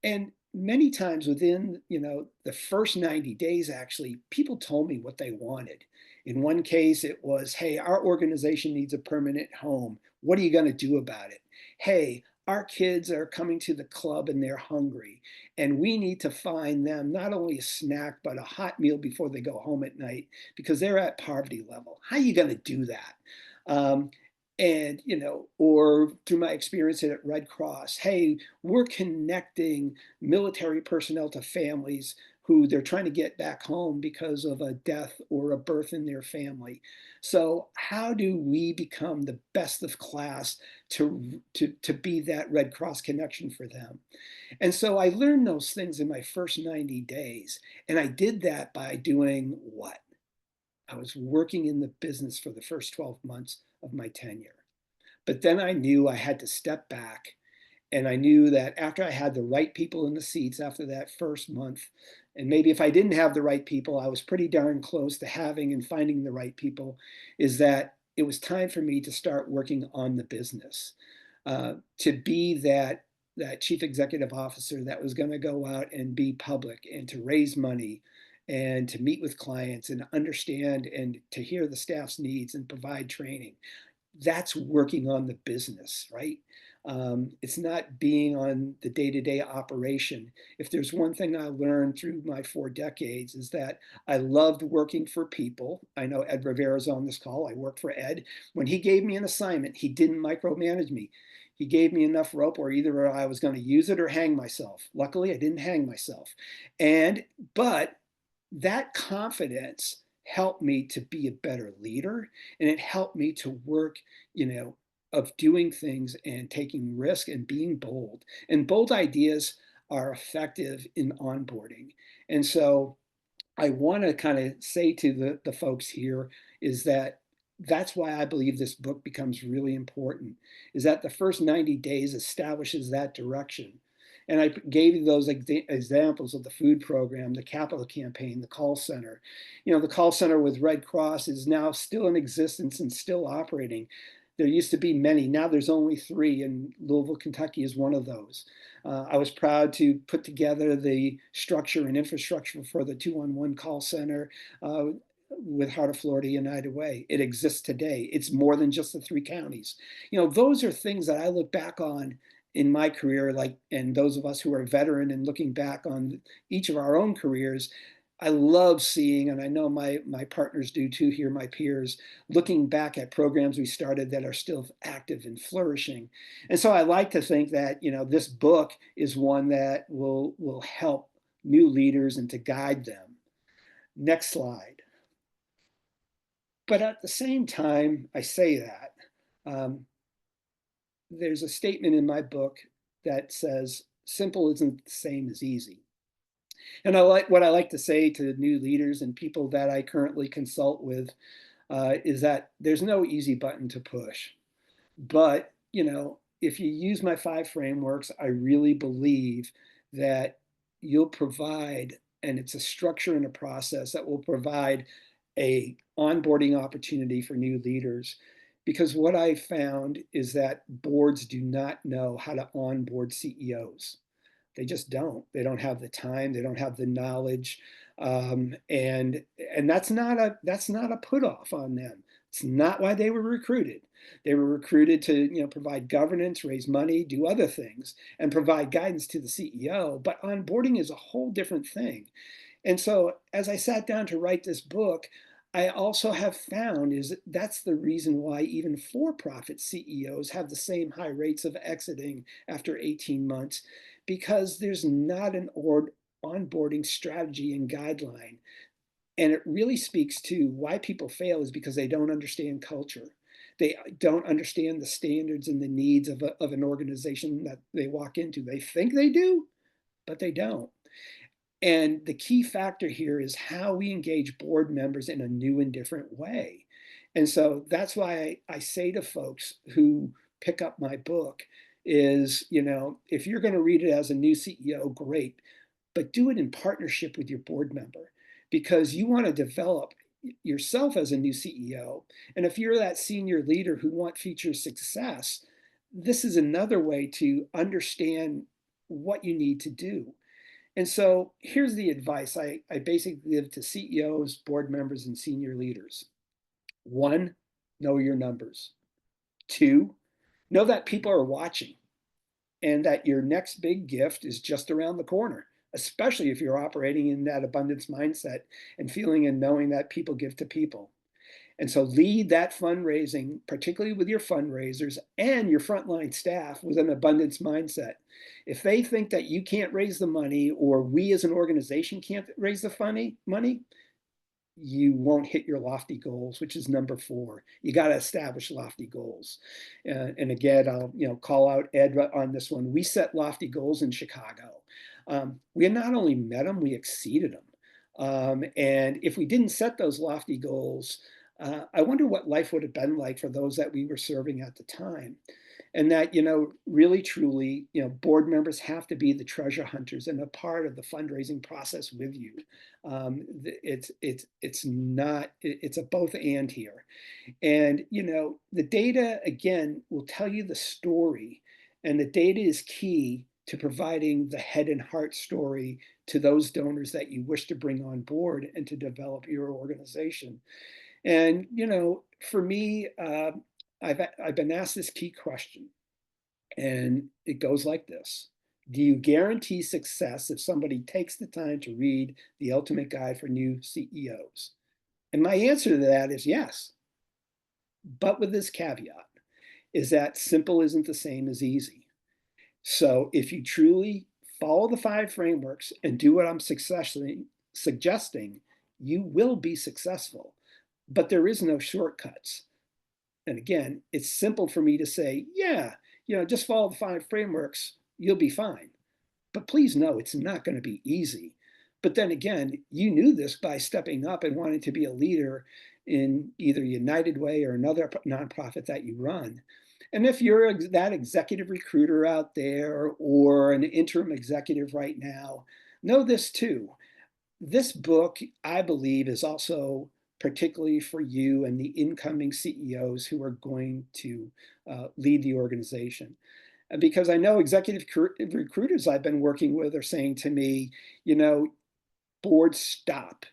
And many times within, the first 90 days, actually, people told me what they wanted. In one case, it was, "Hey, our organization needs a permanent home. What are you going to do about it?" "Hey, our kids are coming to the club and they're hungry, and we need to find them not only a snack, but a hot meal before they go home at night, because they're at poverty level. How are you going to do that?" Um, and, or through my experience at Red Cross, "Hey, we're connecting military personnel to families who they're trying to get back home because of a death or a birth in their family. So how do we become the best of class to be that Red Cross connection for them?" And so I learned those things in my first 90 days. And I did that by doing what? I was working in the business for the first 12 months of my tenure. But then I knew I had to step back, and I knew that after I had the right people in the seats after that first month, and maybe if I didn't have the right people, I was pretty darn close to having and finding the right people, is that it was time for me to start working on the business, to be that chief executive officer that was going to go out and be public and to raise money and to meet with clients and understand and to hear the staff's needs and provide training. That's working on the business, right? It's not being on the day-to-day operation. If there's one thing I learned through my 4 decades, is that I loved working for people. I know Ed Rivera's on this call. I worked for Ed. When he gave me an assignment, he didn't micromanage me. He gave me enough rope where either I was going to use it or hang myself. Luckily, I didn't hang myself. But that confidence helped me to be a better leader, and it helped me to work, of doing things and taking risk and being bold. And bold ideas are effective in onboarding. And so I want to kind of say to the folks here is that that's why I believe this book becomes really important, is that the first 90 days establishes that direction. And I gave you those examples of the food program, the capital campaign, the call center. The call center with Red Cross is now still in existence and still operating. There used to be many. Now there's only 3, and Louisville, Kentucky is one of those. I was proud to put together the structure and infrastructure for the 211 call center with Heart of Florida United Way. It exists today. It's more than just the 3 counties. Those are things that I look back on in my career, and those of us who are veteran and looking back on each of our own careers. I love seeing, and I know my partners do too here, my peers, looking back at programs we started that are still active and flourishing. And so I like to think that, this book is one that will help new leaders and to guide them. Next slide. But at the same time, I say that, there's a statement in my book that says, simple isn't the same as easy. And what I like to say to new leaders and people that I currently consult with is that there's no easy button to push. But, if you use my 5 frameworks, I really believe that you'll provide, and it's a structure and a process that will provide a onboarding opportunity for new leaders. Because what I found is that boards do not know how to onboard CEOs. They just don't. They don't have the time. They don't have the knowledge, and that's not a put off on them. It's not why they were recruited. They were recruited to provide governance, raise money, do other things, and provide guidance to the CEO. But onboarding is a whole different thing. And so, as I sat down to write this book, I also have found is that's the reason why even for-profit CEOs have the same high rates of exiting after 18 months, because there's not an onboarding strategy and guideline. And it really speaks to why people fail is because they don't understand culture. They don't understand the standards and the needs of an organization that they walk into. They think they do, but they don't. And the key factor here is how we engage board members in a new and different way. And so that's why I say to folks who pick up my book is, if you're going to read it as a new CEO, great, but do it in partnership with your board member, because you want to develop yourself as a new CEO. And if you're that senior leader who want future success, this is another way to understand what you need to do. And so here's the advice I basically give to CEOs, board members, and senior leaders. 1, know your numbers. 2, know that people are watching and that your next big gift is just around the corner, especially if you're operating in that abundance mindset and feeling and knowing that people give to people. And so lead that fundraising, particularly with your fundraisers and your frontline staff, with an abundance mindset. If they think that you can't raise the money, or we as an organization can't raise the money, you won't hit your lofty goals, which is number 4. You got to establish lofty goals. And again, I'll call out Ed on this one. We set lofty goals in Chicago. We not only met them, we exceeded them. And if we didn't set those lofty goals, I wonder what life would have been like for those that we were serving at the time. And that, really truly, board members have to be the treasure hunters and a part of the fundraising process with you. It's a both and here. And, the data, again, will tell you the story. And the data is key to providing the head and heart story to those donors that you wish to bring on board and to develop your organization. And, for me, I've been asked this key question, and it goes like this. Do you guarantee success if somebody takes the time to read The Ultimate Guide for New CEOs? And my answer to that is yes, but with this caveat, is that simple isn't the same as easy. So if you truly follow the 5 frameworks and do what I'm suggesting, you will be successful, but there is no shortcuts. And again, it's simple for me to say, yeah, just follow the 5 frameworks, you'll be fine. But please know it's not going to be easy. But then again, you knew this by stepping up and wanting to be a leader in either United Way or another nonprofit that you run. And if you're that executive recruiter out there or an interim executive right now, know this too. This book, I believe, is also particularly for you and the incoming CEOs who are going to lead the organization. Because I know executive recruiters I've been working with are saying to me, boards stop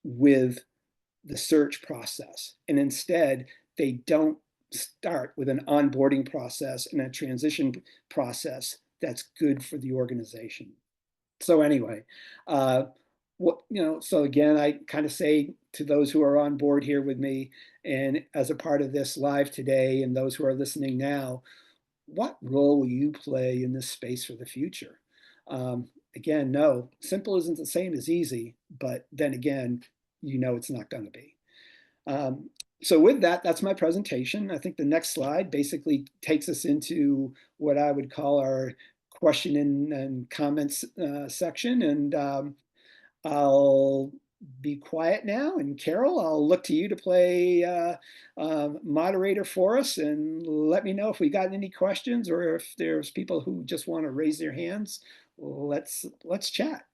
with the search process. And instead, they don't start with an onboarding process and a transition process that's good for the organization. So anyway, so again, I kind of say to those who are on board here with me and as a part of this live today and those who are listening now, what role will you play in this space for the future? Again, no, simple isn't the same as easy, but then again, it's not going to be. So with that, that's my presentation. I think the next slide basically takes us into what I would call our question and comments section. And I'll be quiet now. And Carole, I'll look to you to play moderator for us and let me know if we got any questions or if there's people who just want to raise their hands. Let's chat.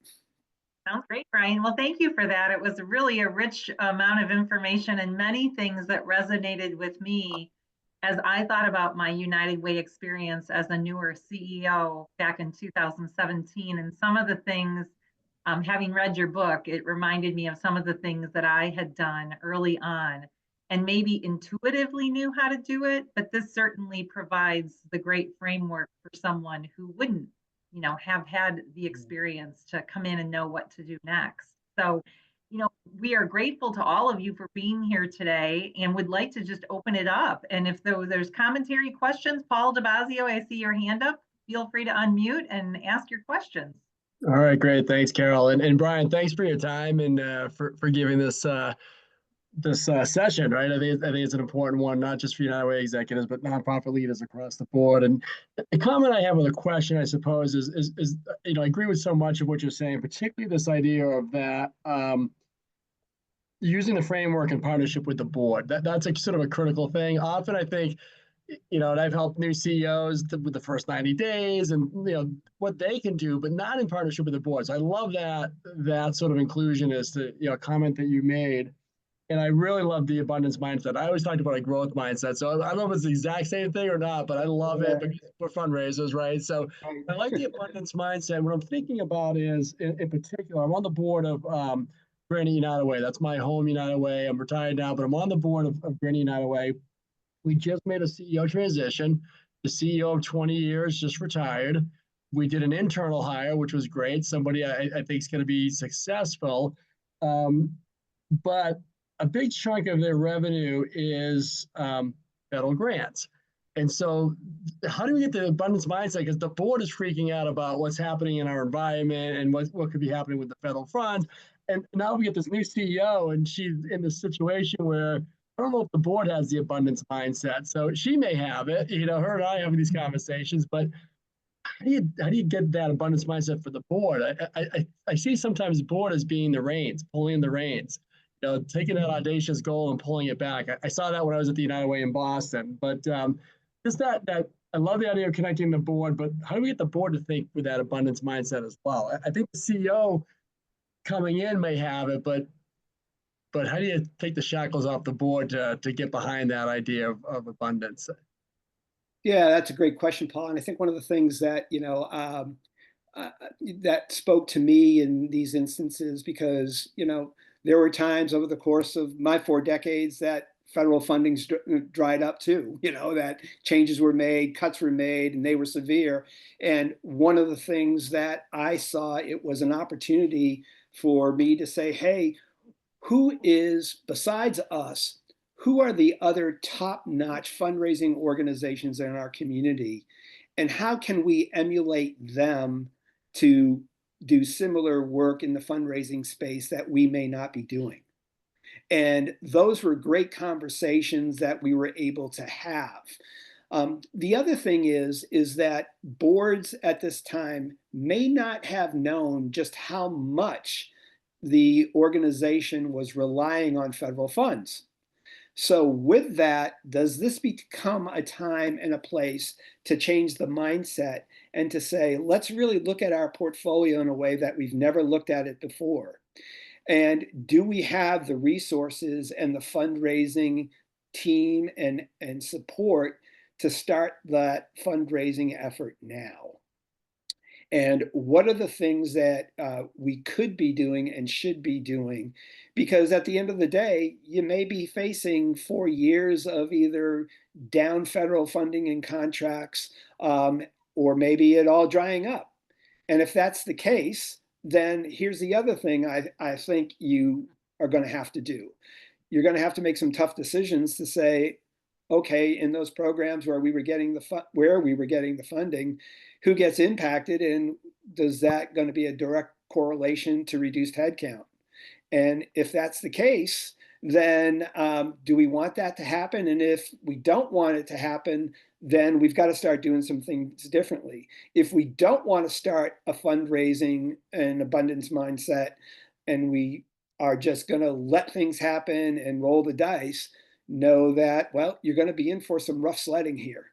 Sounds great, Brian. Well, thank you for that. It was really a rich amount of information and many things that resonated with me as I thought about my United Way experience as a newer CEO back in 2017. And some of the things, having read your book, it reminded me of some of the things that I had done early on and maybe intuitively knew how to do it. But this certainly provides the great framework for someone who wouldn't have had the experience to come in and know what to do next. So, we are grateful to all of you for being here today and would like to just open it up. And if there's commentary, questions, Paul DeBazio, I see your hand up. Feel free to unmute and ask your questions. All right, great. Thanks, Carole. And Brian, thanks for your time and for giving this session, right? I think it's an important one, not just for United Way executives, but nonprofit leaders across the board. And the comment I have with a question, I suppose, is I agree with so much of what you're saying, particularly this idea of that using the framework in partnership with the board. That's a sort of a critical thing. Often, I think, and I've helped new CEOs with the first 90 days and what they can do, but not in partnership with the board. So I love that sort of inclusion as to a comment that you made. And I really love the abundance mindset. I always talked about a growth mindset. So I don't know if it's the exact same thing or not, but I love it because we're fundraisers, right? So I like the abundance mindset. What I'm thinking about is, in particular, I'm on the board of Granite United Way. That's my home United Way. I'm retired now, but I'm on the board of Granite United Way. We just made a CEO transition. The CEO of 20 years just retired. We did an internal hire, which was great. Somebody I think is going to be successful. But a big chunk of their revenue is federal grants. And so how do we get the abundance mindset? Because the board is freaking out about what's happening in our environment and what could be happening with the federal funds. And now we get this new CEO and she's in this situation where I don't know if the board has the abundance mindset. So she may have it, her and I have these conversations, but how do you get that abundance mindset for the board? I see sometimes the board as being the reins, pulling the reins. Taking that audacious goal and pulling it back. I saw that when I was at the United Way in Boston. But just that I love the idea of connecting the board, but how do we get the board to think with that abundance mindset as well? I think the CEO coming in may have it, but how do you take the shackles off the board to get behind that idea of abundance? Yeah, that's a great question, Paul. And I think one of the things that that spoke to me in these instances, because there were times over the course of my 4 decades that federal funding dried up too, that changes were made, cuts were made, and they were severe. And one of the things that I saw, it was an opportunity for me to say, hey, who is, besides us, who are the other top-notch fundraising organizations in our community? And how can we emulate them to do similar work in the fundraising space that we may not be doing. And those were great conversations that we were able to have. The other thing is that boards at this time may not have known just how much the organization was relying on federal funds. So with that, does this become a time and a place to change the mindset and to say, let's really look at our portfolio in a way that we've never looked at it before? And do we have the resources and the fundraising team and support to start that fundraising effort now? And what are the things that we could be doing and should be doing? Because at the end of the day, you may be facing 4 years of either down federal funding and contracts, or maybe it all drying up. And if that's the case, then here's the other thing I think you are going to have to do. You're going to have to make some tough decisions to say, okay, in those programs where we were getting the funding, who gets impacted, and does that going to be a direct correlation to reduced headcount? And if that's the case, then do we want that to happen? And if we don't want it to happen, then we've got to start doing some things differently. If we don't want to start a fundraising and abundance mindset, and we are just going to let things happen and roll the dice, know that, well, you're going to be in for some rough sledding here.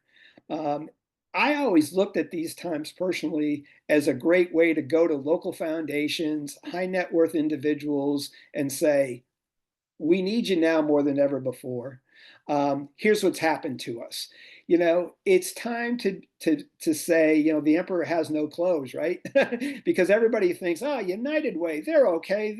I always looked at these times personally as a great way to go to local foundations, high net worth individuals, and say, we need you now more than ever before. Here's what's happened to us. It's time to say, the emperor has no clothes, right? Because everybody thinks, oh, United Way, they're okay.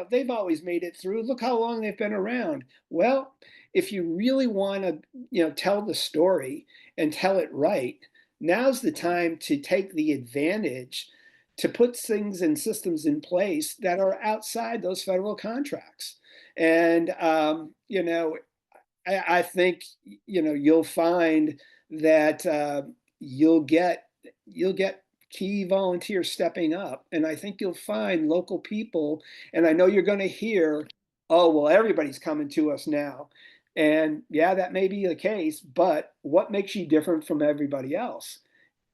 They've always made it through. Look how long they've been around. Well, if you really want to, tell the story and tell it right, now's the time to take the advantage to put things and systems in place that are outside those federal contracts. And, I think, you'll find that you'll get key volunteers stepping up. And I think you'll find local people. And I know you're going to hear, oh, well, everybody's coming to us now. And yeah, that may be the case, but what makes you different from everybody else?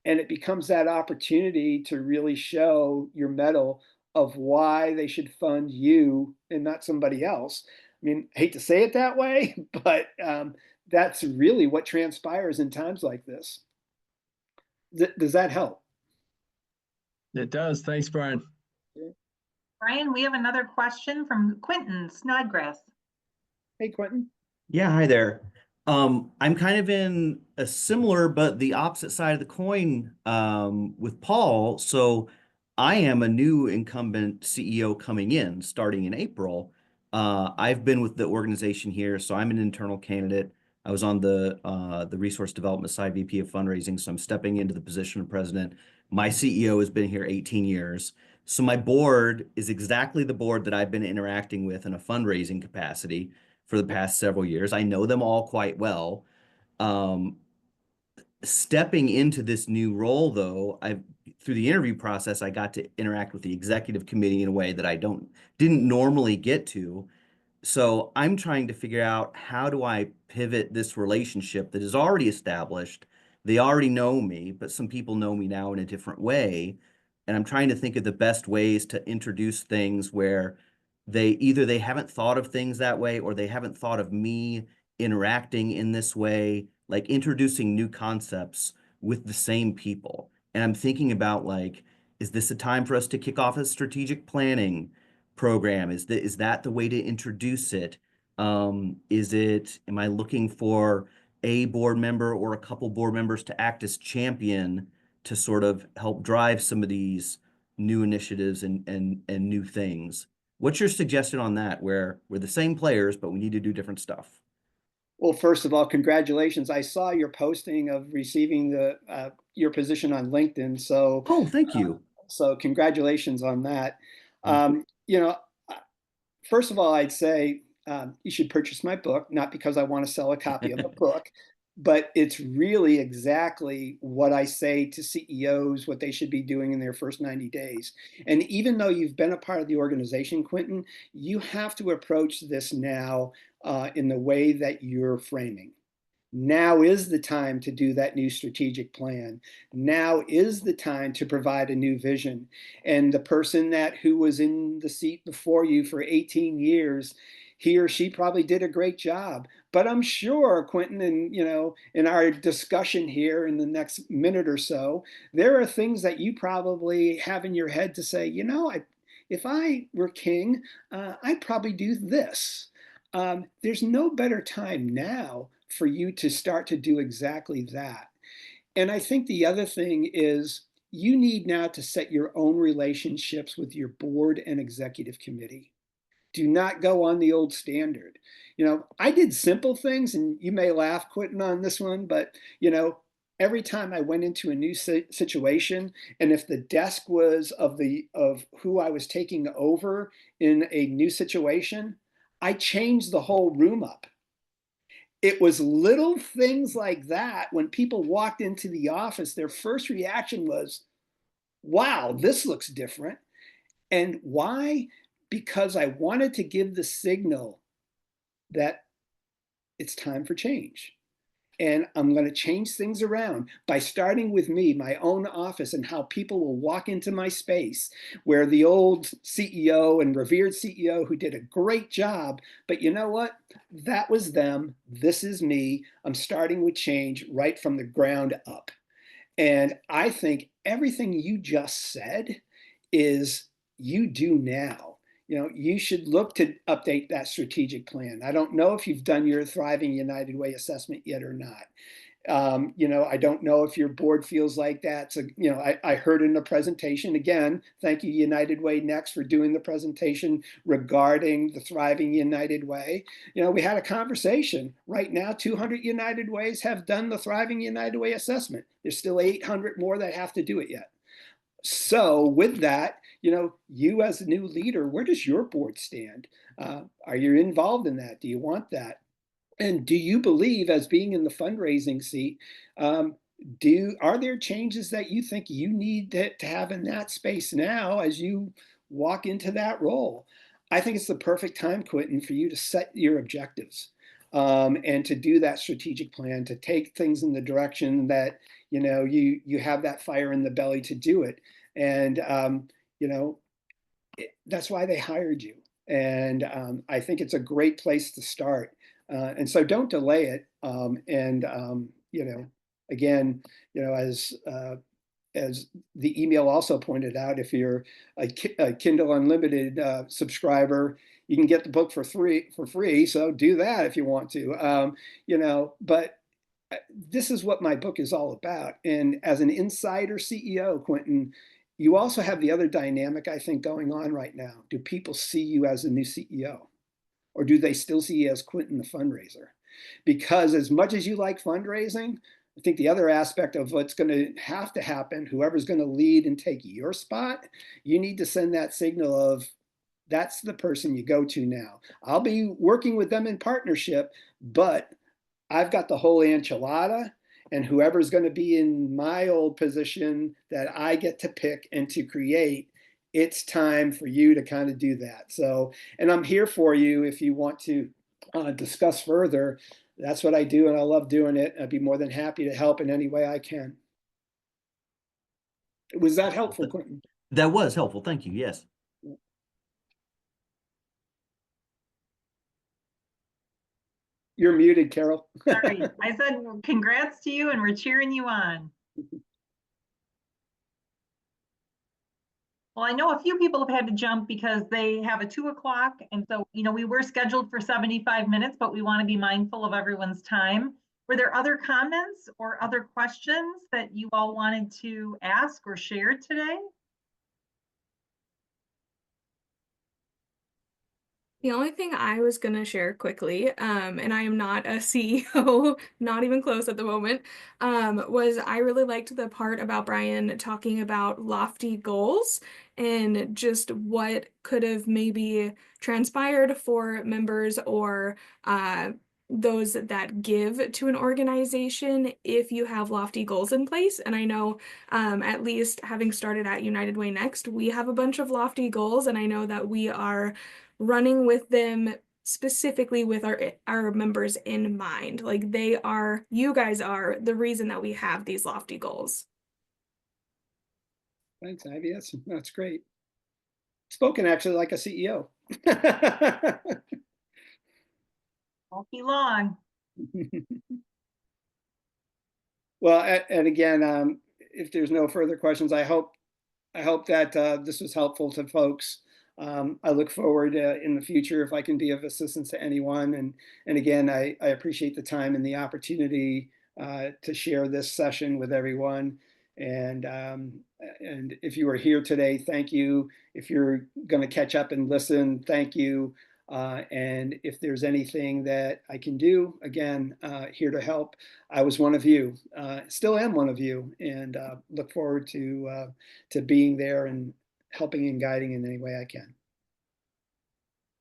And it becomes that opportunity to really show your mettle of why they should fund you and not somebody else. I mean, I hate to say it that way, but that's really what transpires in times like this. Does that help? It does. Thanks, Brian. Brian, we have another question from Quentin Snodgrass. Hey, Quentin. Yeah, hi there. I'm kind of in a similar but the opposite side of the coin with Paul. So I am a new incumbent CEO coming in starting in April. I've been with the organization here, so I'm an internal candidate. I was on the resource development side, VP of fundraising, so I'm stepping into the position of president. My CEO has been here 18 years. So my board is exactly the board that I've been interacting with in a fundraising capacity for the past several years. I know them all quite well. Stepping into this new role, though, through the interview process, I got to interact with the executive committee in a way that I didn't normally get to. So I'm trying to figure out, how do I pivot this relationship that is already established? They already know me, but some people know me now in a different way. And I'm trying to think of the best ways to introduce things where they haven't thought of things that way, or they haven't thought of me interacting in this way, like introducing new concepts with the same people. And I'm thinking about, like, is this a time for us to kick off a strategic planning program? Is that the way to introduce it? Am I looking for a board member or a couple board members to act as champion to sort of help drive some of these new initiatives and new things? What's your suggestion on that, where we're the same players, but we need to do different stuff? Well, first of all, congratulations. I saw your posting of receiving your position on LinkedIn. So, Oh, thank you. So congratulations on that. Thank First of all, I'd say you should purchase my book, not because I want to sell a copy of the book, but it's really exactly what I say to CEOs, what they should be doing in their first 90 days. And even though you've been a part of the organization, Quentin, you have to approach this now in the way that you're framing. Now is the time to do that new strategic plan. Now is the time to provide a new vision. And the person who was in the seat before you for 18 years, he or she probably did a great job. But I'm sure, Quentin, and in our discussion here in the next minute or so, there are things that you probably have in your head to say, if I were king, I'd probably do this. There's no better time now for you to start to do exactly that. And I think the other thing is you need now to set your own relationships with your board and executive committee. Do not go on the old standard. I did simple things, and you may laugh, Quentin, on this one, but every time I went into a new situation, and if the desk was of who I was taking over in a new situation, I changed the whole room up. It was little things like that. When people walked into the office, their first reaction was, wow, this looks different. And why? Because I wanted to give the signal that it's time for change. And I'm going to change things around by starting with me, my own office, and how people will walk into my space, where the old CEO and revered CEO who did a great job, but you know what? That was them. This is me. I'm starting with change right from the ground up. And I think everything you just said is you do now. You should look to update that strategic plan. I don't know if you've done your Thriving United Way assessment yet or not. I don't know if your board feels like that. So, I heard in the presentation, again, thank you United Way Next for doing the presentation regarding the Thriving United Way. We had a conversation. Right now, 200 United Ways have done the Thriving United Way assessment. There's still 800 more that have to do it yet. So with that, you as a new leader, where does your board stand? Are you involved in that? Do you want that? And do you believe, as being in the fundraising seat, are there changes that you think you need to have in that space now as you walk into that role? I think it's the perfect time, Quentin, for you to set your objectives and to do that strategic plan, to take things in the direction that you have that fire in the belly to do it. And that's why they hired you. And I think it's a great place to start. And so don't delay it. Again, as the email also pointed out, if you're a Kindle Unlimited subscriber, you can get the book for free. So do that if you want to. But this is what my book is all about. And as an insider CEO, Quentin, you also have the other dynamic, I think, going on right now. Do people see you as a new CEO? Or do they still see you as Quentin the fundraiser? Because as much as you like fundraising, I think the other aspect of what's going to have to happen, whoever's going to lead and take your spot, you need to send that signal of, that's the person you go to now. I'll be working with them in partnership, but I've got the whole enchilada, and whoever's going to be in my old position that I get to pick and to create, it's time for you to kind of do that. So, and I'm here for you if you want to discuss further. That's what I do, and I love doing it. I'd be more than happy to help in any way I can. Was that helpful, Quentin? That was helpful. Thank you. Yes. You're muted, Carole. Sorry, I said congrats to you and we're cheering you on. Well, I know a few people have had to jump because they have a 2 o'clock. And so, we were scheduled for 75 minutes, but we want to be mindful of everyone's time. Were there other comments or other questions that you all wanted to ask or share today? The only thing I was going to share quickly, and I am not a CEO, not even close at the moment, was I really liked the part about Brian talking about lofty goals and just what could have maybe transpired for members or those that give to an organization if you have lofty goals in place. And I know, at least having started at United Way Next, we have a bunch of lofty goals, and I know that we are running with them specifically with our members in mind. Like you guys are the reason that we have these lofty goals. Thanks, Ivy. That's great. Spoken actually like a CEO. Won't be long. Well, and again, if there's no further questions, I hope that this was helpful to folks. I look forward in the future if I can be of assistance to anyone. And again, I appreciate the time and the opportunity to share this session with everyone. And if you are here today, thank you. If you're going to catch up and listen, thank you. And if there's anything that I can do, again, here to help. I was one of you, still am one of you, and look forward to being there and helping and guiding in any way I can.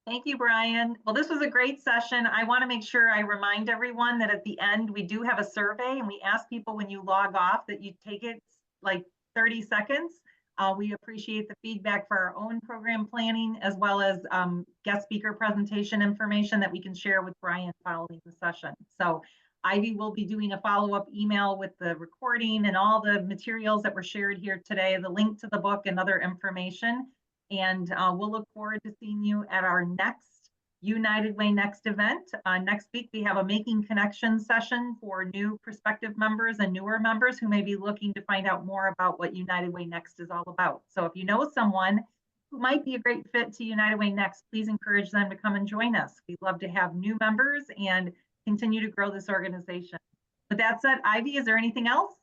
Thank you, Brian. Well, this was a great session. I want to make sure I remind everyone that at the end, we do have a survey, and we ask people when you log off that you take it like 30 seconds. We appreciate the feedback for our own program planning, as well as guest speaker presentation information that we can share with Brian following the session. So Ivy will be doing a follow-up email with the recording and all the materials that were shared here today, the link to the book and other information. And we'll look forward to seeing you at our next United Way Next event. Next week, we have a Making Connections session for new prospective members and newer members who may be looking to find out more about what United Way Next is all about. So if you know someone who might be a great fit to United Way Next, please encourage them to come and join us. We'd love to have new members and continue to grow this organization. With that said, Ivy, is there anything else?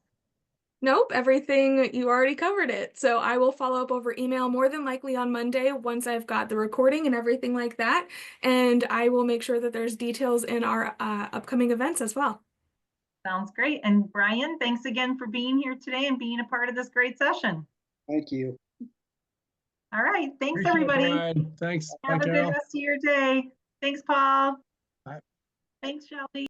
Nope, everything, you already covered it. So I will follow up over email more than likely on Monday once I've got the recording and everything like that. And I will make sure that there's details in our upcoming events as well. Sounds great. And Brian, thanks again for being here today and being a part of this great session. Thank you. All right. Thanks, Appreciate it, everybody. Brian. Thanks. Have Bye, a good Carole. rest of your day. Thanks, Paul. Bye. Thanks, Shelby.